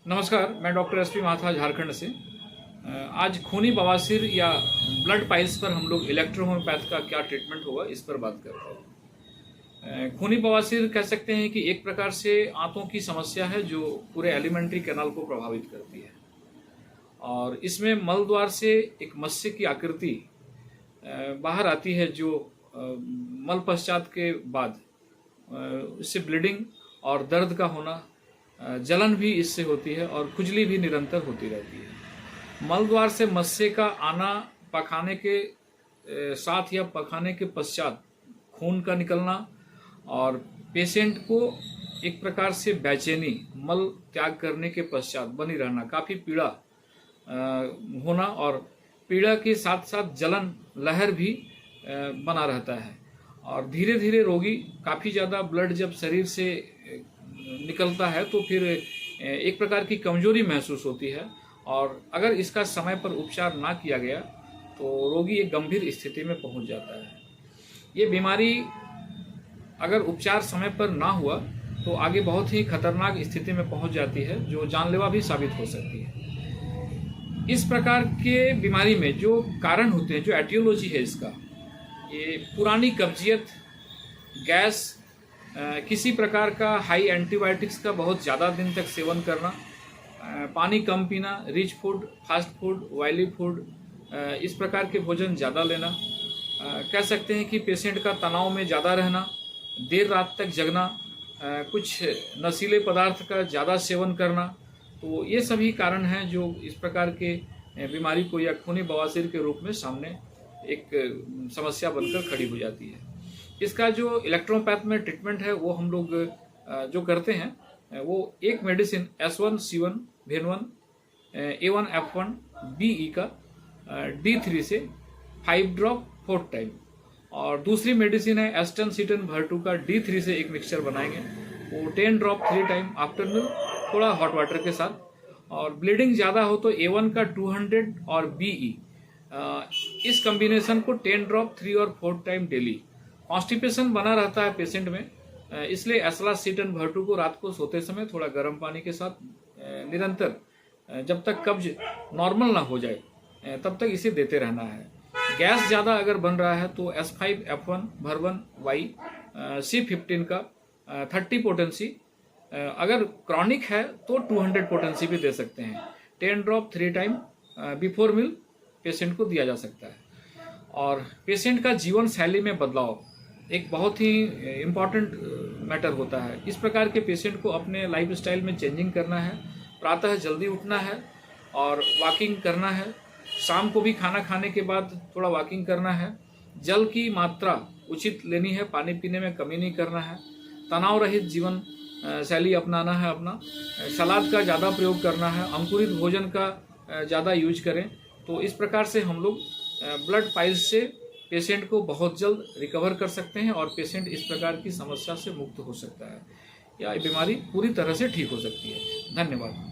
नमस्कार, मैं doctor SP माथा झारखंड से। आज खूनी बवासीर या ब्लड पाइल्स पर हम लोग इलेक्ट्रोहोम्योपैथ का क्या ट्रीटमेंट होगा इस पर बात करते हैं। खूनी बवासीर कह सकते हैं कि एक प्रकार से आंतों की समस्या है जो पूरे एलिमेंट्री कैनाल को प्रभावित करती है और इसमें मल द्वार से एक मत्स्य की आकृति बाहर आती है जो मल पश्चात के बाद इससे ब्लीडिंग और दर्द का होना, जलन भी इससे होती है और खुजली भी निरंतर होती रहती है। मल द्वार से मत्स्य का आना, पखाने के साथ या पखाने के पश्चात खून का निकलना और पेशेंट को एक प्रकार से बेचैनी, मल त्याग करने के पश्चात बनी रहना, काफ़ी पीड़ा होना और पीड़ा के साथ साथ जलन लहर भी बना रहता है और धीरे धीरे रोगी काफ़ी ज़्यादा ब्लड जब शरीर से निकलता है तो फिर एक प्रकार की कमजोरी महसूस होती है और अगर इसका समय पर उपचार ना किया गया तो रोगी एक गंभीर स्थिति में पहुंच जाता है। ये बीमारी अगर उपचार समय पर ना हुआ तो आगे बहुत ही खतरनाक स्थिति में पहुंच जाती है जो जानलेवा भी साबित हो सकती है। इस प्रकार के बीमारी में जो कारण होते हैं, जो एटियोलॉजी है इसका, ये पुरानी कब्जियत, गैस, किसी प्रकार का हाई एंटीबायोटिक्स का बहुत ज़्यादा दिन तक सेवन करना, पानी कम पीना, rich food, fast food, oily food, इस प्रकार के भोजन ज़्यादा लेना, कह सकते हैं कि पेशेंट का तनाव में ज़्यादा रहना, देर रात तक जगना, कुछ नशीले पदार्थ का ज़्यादा सेवन करना, तो ये सभी कारण हैं जो इस प्रकार के बीमारी को या खूनी बवासीर के रूप में सामने एक समस्या बनकर खड़ी हो जाती है। इसका जो इलेक्ट्रोपैथ में ट्रीटमेंट है वो हम लोग जो करते हैं वो एक मेडिसिन S1C1 भेन1 A1F1 BE का D3 से 5 ड्रॉप 4 टाइम और दूसरी मेडिसिन है एस्टन-सीटन भर2 का D3 से एक मिक्सचर बनाएंगे, वो 10 ड्रॉप 3 टाइम आफ्टरनून थोड़ा हॉट वाटर के साथ। और ब्लीडिंग ज़्यादा हो तो A1 का 200 और BE, इस कॉम्बिनेशन को 10 ड्रॉप 3 और 4 टाइम डेली। कॉन्स्टिपेशन बना रहता है पेशेंट में, इसलिए एस्लासीटन भर2 को रात को सोते समय थोड़ा गर्म पानी के साथ निरंतर जब तक कब्ज नॉर्मल ना हो जाए तब तक इसे देते रहना है। गैस ज़्यादा अगर बन रहा है तो S5F1 भर1Y C15 का 30 पोटेंसी, अगर क्रॉनिक है तो 200 पोटेंसी भी दे सकते हैं। 10 drop 3 time before meal patient को दिया जा सकता है। और पेशेंट का जीवन शैली में बदलाव एक बहुत ही इम्पॉर्टेंट मैटर होता है। इस प्रकार के पेशेंट को अपने लाइफ स्टाइल में चेंजिंग करना है, प्रातः जल्दी उठना है और वॉकिंग करना है, शाम को भी खाना खाने के बाद थोड़ा वॉकिंग करना है, जल की मात्रा उचित लेनी है, पानी पीने में कमी नहीं करना है, तनाव रहित जीवन शैली अपनाना है, अपना सलाद का ज़्यादा प्रयोग करना है, अंकुरित भोजन का ज़्यादा यूज करें। तो इस प्रकार से हम लोग ब्लड पाइल्स से पेशेंट को बहुत जल्द रिकवर कर सकते हैं और पेशेंट इस प्रकार की समस्या से मुक्त हो सकता है या बीमारी पूरी तरह से ठीक हो सकती है। धन्यवाद।